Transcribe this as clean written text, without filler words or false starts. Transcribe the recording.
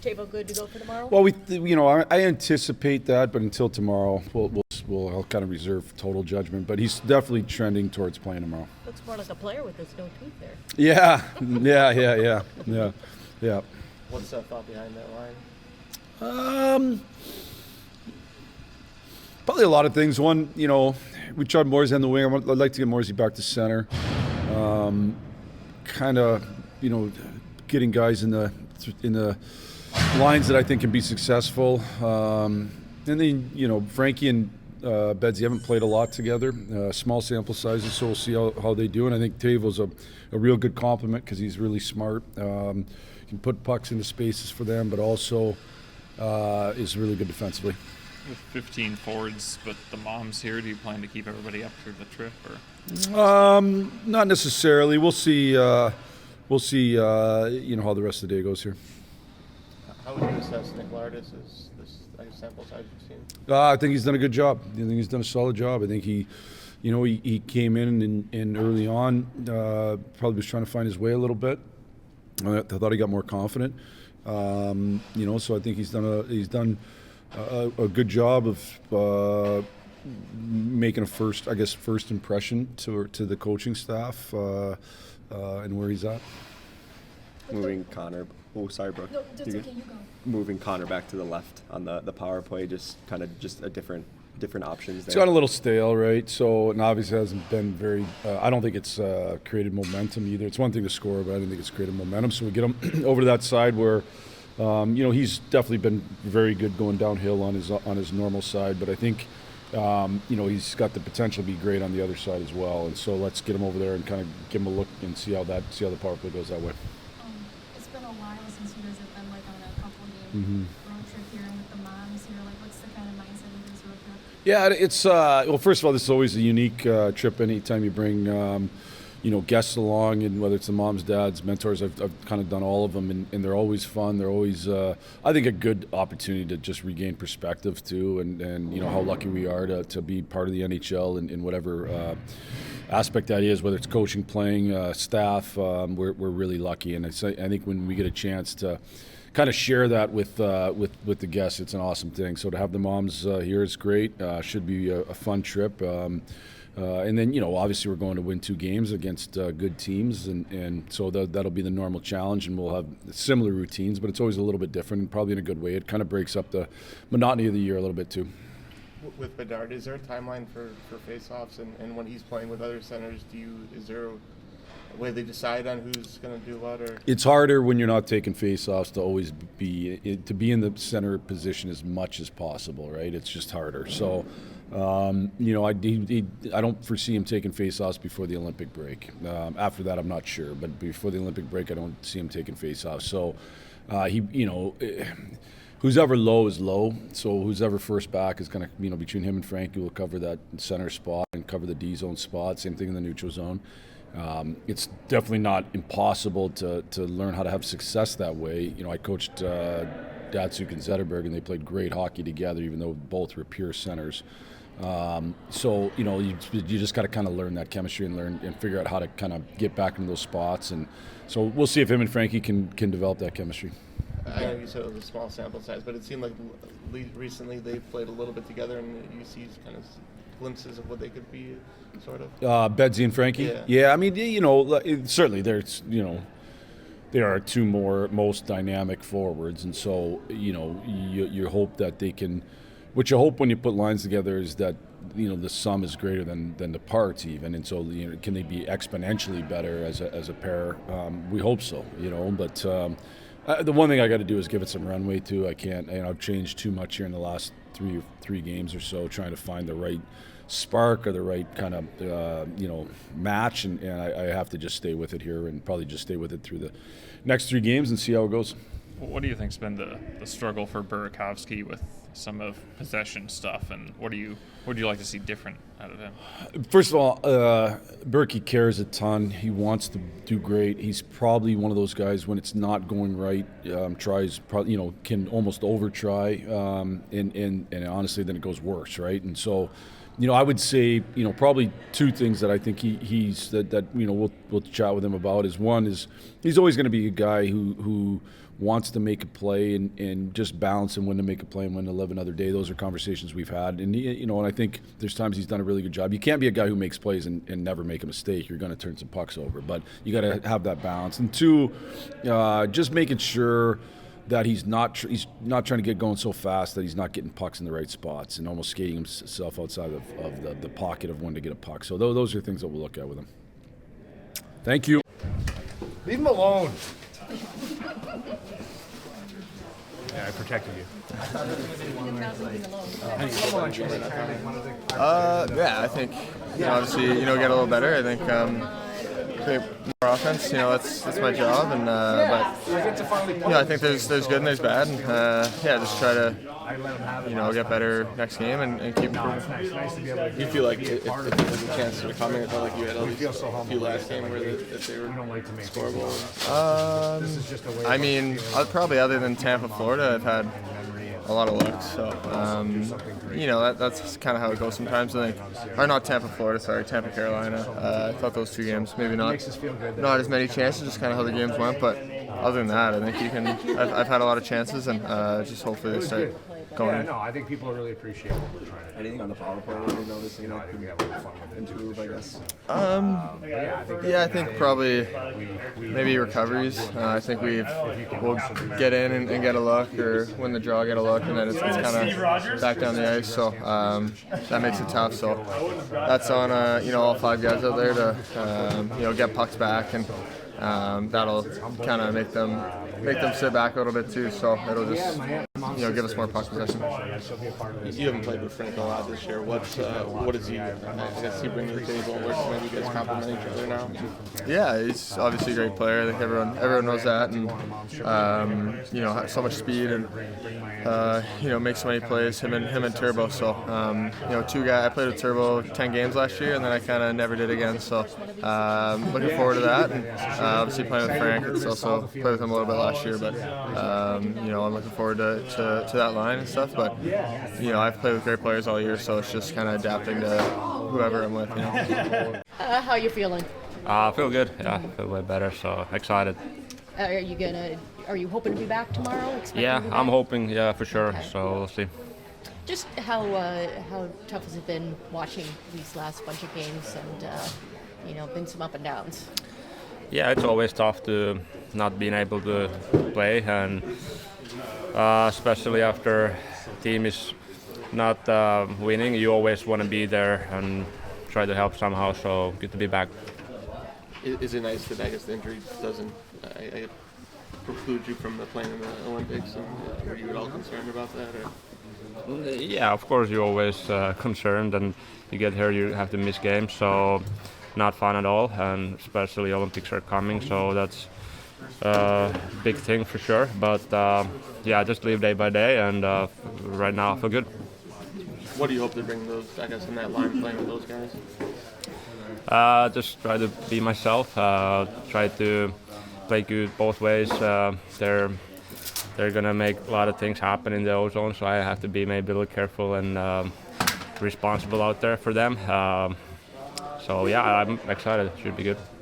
Teuvo good to go for tomorrow? Well, I anticipate that, but until tomorrow, I'll kind of reserve total judgment. But he's definitely trending towards playing tomorrow. Looks more like a player with his no tooth there. Yeah. What's the thought behind that line? Probably a lot of things. One, we tried Morsey on the wing. I'd like to get Morsey back to center. Kind of, getting guys in the lines that I think can be successful. And then, Frankie and Bedsy haven't played a lot together. Small sample sizes, so we'll see how they do. And I think Teuvo's a real good complement because he's really smart. Can put pucks into spaces for them, but also is really good defensively. With 15 forwards, but the mom's here, do you plan to keep everybody up for the trip? Or not necessarily. We'll see. How the rest of the day goes here. How would you assess Nick Lardis as this sample size you've seen? I think he's done a good job. I think he's done a solid job. I think he came in and early on probably was trying to find his way a little bit. I thought he got more confident. So I think he's done a good job of making a first impression to the coaching staff and where he's at. Moving Connor. Oh, sorry, Brooke. No, that's okay. You go. Moving Connor back to the left on the power play, just a different options there. It's got a little stale, right? So, and obviously hasn't been very. I don't think it's created momentum either. It's one thing to score, but I don't think it's created momentum. So we get him over to that side where. He's definitely been very good going downhill on his normal side, but I think he's got the potential to be great on the other side as well. And so let's get him over there and kind of give him a look and see how the power play goes that way. It's been a while since you guys have been on a couple game road trip here with the moms here. What's the kind of mindset of this road trip? Yeah, it's well. First of all, this is always a unique trip. Anytime you bring guests along, and whether it's the moms, dads, mentors, I've kind of done all of them, and they're always fun. They're always, I think, a good opportunity to just regain perspective too, and how lucky we are to be part of the NHL in whatever aspect that is, whether it's coaching, playing, staff. We're really lucky, and I think when we get a chance to kind of share that with the guests, it's an awesome thing. So to have the moms here is great. Should be a fun trip. And then, obviously we're going to win 2 games against good teams, and so that'll be the normal challenge, and we'll have similar routines, but it's always a little bit different, and probably in a good way. It kind of breaks up the monotony of the year a little bit too. With Bedard, is there a timeline for face-offs, and when he's playing with other centers, is there a way they decide on who's going to do what? Or it's harder when you're not taking face-offs to always be in the center position as much as possible, right? It's just harder. So. I don't foresee him taking face-offs before the Olympic break. After that, I'm not sure, but before the Olympic break, I don't see him taking face-offs. So, who's ever low is low. So who's ever first back is going to, between him and Frankie, will cover that center spot and cover the D zone spot. Same thing in the neutral zone. It's definitely not impossible to learn how to have success that way. I coached Datsuk and Zetterberg, and they played great hockey together, even though both were pure centers. So you just got to kind of learn that chemistry and figure out how to kind of get back into those spots. And so we'll see if him and Frankie can develop that chemistry. I know you said it was a small sample size, but it seemed like recently they played a little bit together, and you see kind of glimpses of what they could be, sort of. Betsy and Frankie? Yeah, I mean, certainly there's, they are 2 most dynamic forwards, and so, you hope that they can. What you hope when you put lines together is that the sum is greater than the parts even, and so can they be exponentially better as a pair? We hope so, But the one thing I got to do is give it some runway too. I can't. I've changed too much here in the last three games or so, trying to find the right spark or the right kind of match, and I have to just stay with it here and probably just stay with it through the next 3 games and see how it goes. What do you think's been the struggle for Burakovsky with some of possession stuff, and what do you like to see different out of him? First of all, Berkey cares a ton. He wants to do great. He's probably one of those guys when it's not going right, can almost over try, and honestly then it goes worse, right? And so I would say, probably two things that I think he's that we'll chat with him about is one is he's always going to be a guy who wants to make a play and just balance and when to make a play and when to live another day. Those are conversations we've had, and and I think there's times he's done a really good job. You can't be a guy who makes plays and never make a mistake. You're going to turn some pucks over, but you got to have that balance. And two, just making sure that he's not trying to get going so fast that he's not getting pucks in the right spots and almost skating himself outside of the pocket of when to get a puck. So those are things that we'll look at with him. Thank you. Leave him alone. Yeah, I protected you. Yeah, I think obviously get a little better. I think play more offense. That's my job, and but I think there's good and there's bad, and just try to get better next game and keep improving. You feel like if there's a chance to come in, it felt like you had at least a few last game where if they were scoreable. I mean, probably other than Tampa, Florida, I've had a lot of luck, so that's kind of how it goes sometimes. I think, or not Tampa, Florida, sorry, Tampa, Carolina. I thought those two games maybe not as many chances, just kind of how the games went. But other than that, I think I've had a lot of chances, and just hopefully they start going. Yeah, no, I think people really appreciate what we're trying to do. Anything on the power play that you're noticing that could improve, I guess? I think probably maybe recoveries. I think we'll get in and get a look, or win the draw, get a look, and then it's kind of back down the ice. So that makes it tough. So that's on all 5 guys out there to get pucks back, and that'll kind of make them sit back a little bit too. So it'll just give us more puck possession. You haven't played with Frank a lot this year. What does he? I guess he bring to the table. Where maybe you guys complement each other now? Yeah, he's obviously a great player. I think everyone knows that, and has so much speed and makes so many plays. Him and Turbo. So two guys. I played with Turbo 10 games last year, and then I kind of never did again. So looking forward to that. And obviously playing with Frank. It's also played with him a little bit last year, but I'm looking forward to that line and stuff. But I've played with great players all year, so it's just kind of adapting to whoever I'm with. How are you feeling? I feel good. Yeah, I feel way better. So excited. Are you hoping to be back tomorrow? Yeah, I'm hoping. Yeah, for sure. Okay. So we'll see. Just how tough has it been watching these last bunch of games, and been some up and downs? Yeah, it's always tough to not being able to play, and especially after the team is not winning, you always want to be there and try to help somehow. So good to be back. Is it nice that I guess the injury doesn't preclude you from playing in the Olympics? And were you at all concerned about that? Or? Yeah, of course you're always concerned, and you get here, you have to miss games. So. Not fun at all, and especially Olympics are coming, so that's a big thing for sure. But just live day by day, and right now I feel good. What do you hope to bring those, I guess, in that line playing with those guys? Just try to be myself, try to play good both ways. They're gonna make a lot of things happen in the O-zone, so I have to be maybe a little careful and responsible out there for them. So yeah, I'm excited. It should be good.